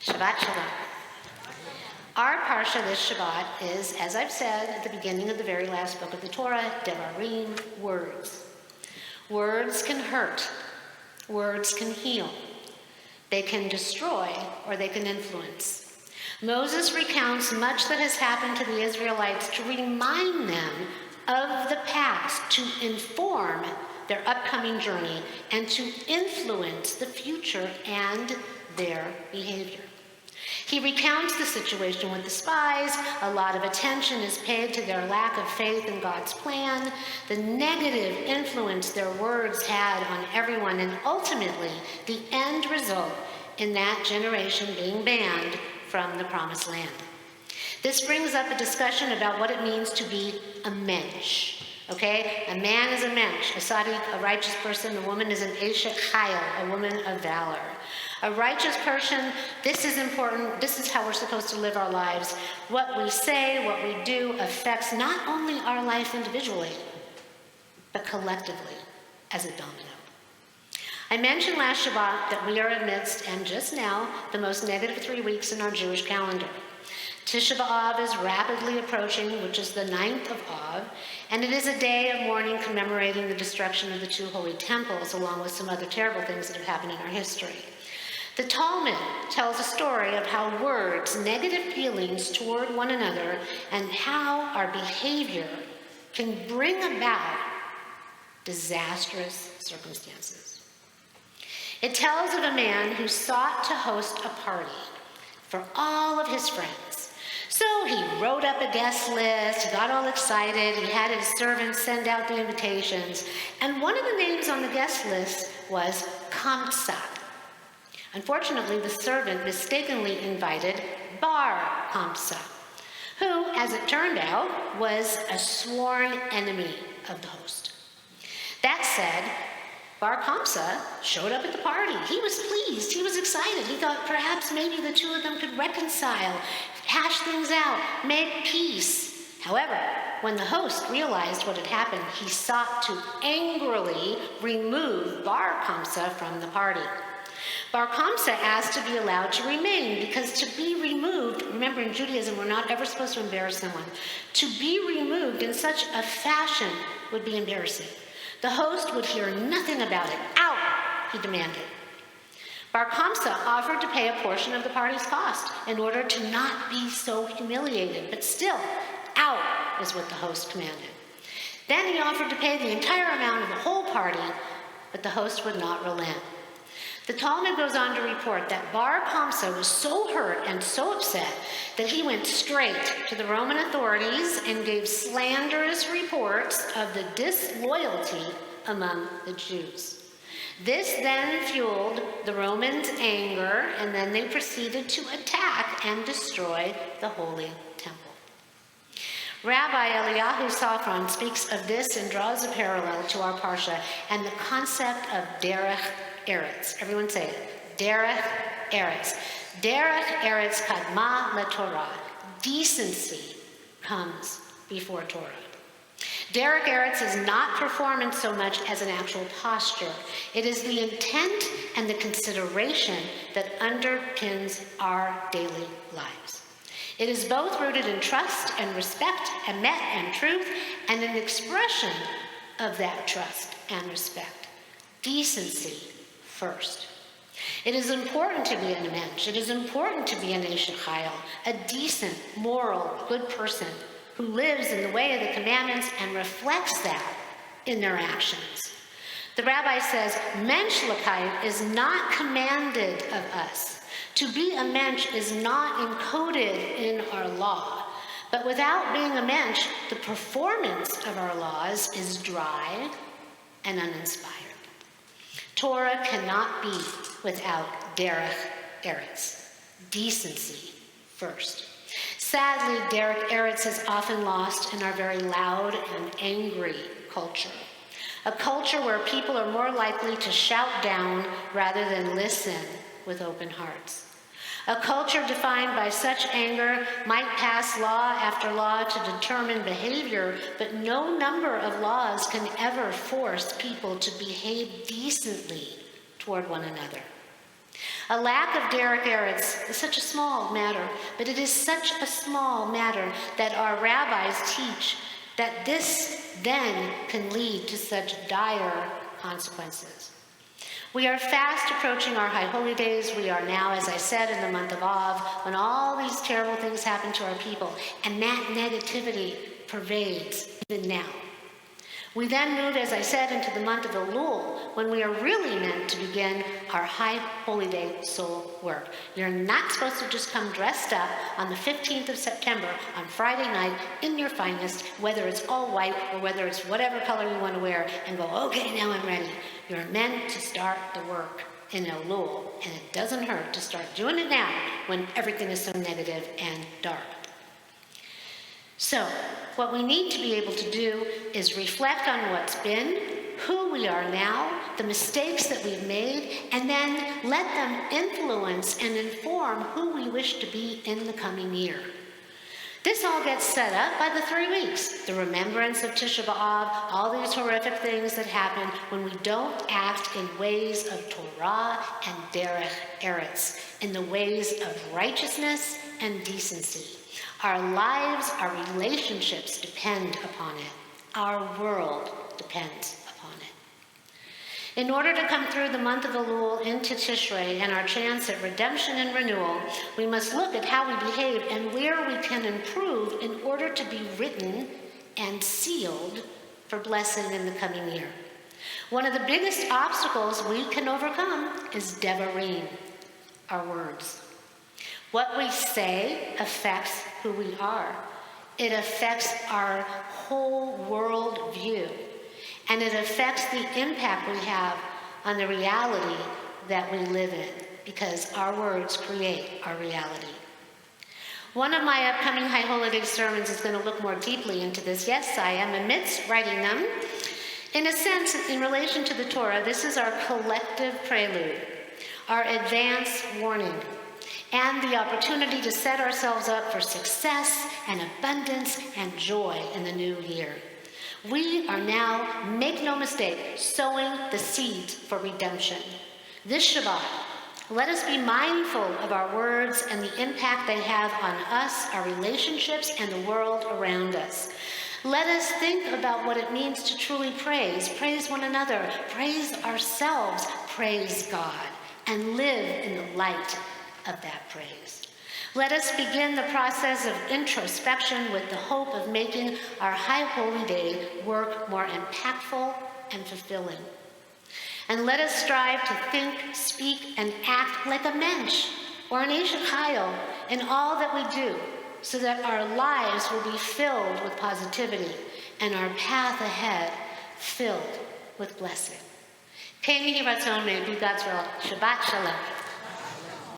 Shabbat Shalom. Our parsha this Shabbat is, as I've said at the beginning of the very last book of the Torah, Devarim, words. Words can hurt. Words can heal. They can destroy or they can influence. Moses recounts much that has happened to the Israelites to remind them of the past, to inform their upcoming journey, and to influence the future and their behavior. He recounts the situation with the spies. A lot of attention is paid to their lack of faith in God's plan, the negative influence their words had on everyone, and ultimately the end result in that generation being banned from the Promised Land. This brings up a discussion about what it means to be a mensch. Okay? A man is a mensch, a tzaddik, a righteous person. A woman is an eshet chayil, a woman of valor. A righteous person, this is important. This is how we're supposed to live our lives. What we say, what we do affects not only our life individually, but collectively as a domino. I mentioned last Shabbat that we are amidst, and just now, the most negative 3 weeks in our Jewish calendar. Tisha B'Av is rapidly approaching, which is the 9th of Av, and it is a day of mourning commemorating the destruction of the 2 holy temples, along with some other terrible things that have happened in our history. The Talmud tells a story of how words, negative feelings toward one another, and how our behavior can bring about disastrous circumstances. It tells of a man who sought to host a party for all of his friends. So he wrote up a guest list, he got all excited, he had his servants send out the invitations, and one of the names on the guest list was Kamsa. Unfortunately, the servant mistakenly invited Bar Kamsa, who, as it turned out, was a sworn enemy of the host. That said, Bar Kamsa showed up at the party. He was pleased. He was excited. He thought perhaps maybe the two of them could reconcile, hash things out, make peace. However, when the host realized what had happened, he sought to angrily remove Bar Kamsa from the party. Bar Kamsa asked to be allowed to remain because to be removed, remember in Judaism we're not ever supposed to embarrass someone, to be removed in such a fashion would be embarrassing. The host would hear nothing about it. Out, he demanded. Bar Kamsa offered to pay a portion of the party's cost in order to not be so humiliated, but still, out is what the host commanded. Then he offered to pay the entire amount of the whole party, but the host would not relent. The Talmud goes on to report that Bar Kamsa was so hurt and so upset that he went straight to the Roman authorities and gave slanderous reports of the disloyalty among the Jews. This then fueled the Romans' anger, and then they proceeded to attack and destroy the Holy Temple. Rabbi Eliyahu Safran speaks of this and draws a parallel to our Parsha and the concept of Derech Eretz. Everyone say it. Derech Eretz. Derech Eretz kadma leTorah. Decency comes before Torah. Derech Eretz is not performance so much as an actual posture. It is the intent and the consideration that underpins our daily lives. It is both rooted in trust and respect, emet and truth, and an expression of that trust and respect. Decency first. It is important to be an mensch. It is important to be an eshet chayil, a decent, moral, good person who lives in the way of the commandments and reflects that in their actions. The rabbi says, menschlichkeit is not commanded of us. To be a mensch is not encoded in our law. But without being a mensch, the performance of our laws is dry and uninspired. Torah cannot be without Derech Eretz, decency first. Sadly, Derech Eretz is often lost in our very loud and angry culture. A culture where people are more likely to shout down rather than listen with open hearts. A culture defined by such anger might pass law after law to determine behavior, but no number of laws can ever force people to behave decently toward one another. A lack of Derech Eretz is such a small matter, but it is such a small matter that our rabbis teach that this then can lead to such dire consequences. We are fast approaching our high holy days. We are now, as I said, in the month of Av, when all these terrible things happen to our people, and that negativity pervades even now. We then move, as I said, into the month of Elul, when we are really meant to begin our high holy day soul work. You're not supposed to just come dressed up on the 15th of September on Friday night in your finest, whether it's all white or whether it's whatever color you want to wear, and go, okay, now I'm ready. You're meant to start the work in Elul, and it doesn't hurt to start doing it now when everything is so negative and dark. So, what we need to be able to do is reflect on what's been, who we are now, the mistakes that we've made, and then let them influence and inform who we wish to be in the coming year. This all gets set up by the 3 weeks, the remembrance of Tisha B'Av, all these horrific things that happen when we don't act in ways of Torah and Derech Eretz, in the ways of righteousness and decency. Our lives, our relationships depend upon it. Our world depends upon it. In order to come through the month of Elul into Tishrei and our chance at redemption and renewal, we must look at how we behave and where we can improve in order to be written and sealed for blessing in the coming year. One of the biggest obstacles we can overcome is Devarim, our words. What we say affects who we are. It affects our whole world view. And it affects the impact we have on the reality that we live in, because our words create our reality. One of my upcoming High Holiday sermons is going to look more deeply into this. Yes, I am amidst writing them. In a sense, in relation to the Torah, this is our collective prelude, our advance warning, and the opportunity to set ourselves up for success and abundance and joy in the new year. We are now, make no mistake, sowing the seeds for redemption. This Shabbat, let us be mindful of our words and the impact they have on us, our relationships, and the world around us. Let us think about what it means to truly praise one another, praise ourselves, praise God, and live in the light of that praise. Let us begin the process of introspection with the hope of making our High Holy Day work more impactful and fulfilling. And let us strive to think, speak, and act like a mensch or an Eshet Chayil in all that we do, so that our lives will be filled with positivity and our path ahead filled with blessing. May be God's will. Shabbat Shalom.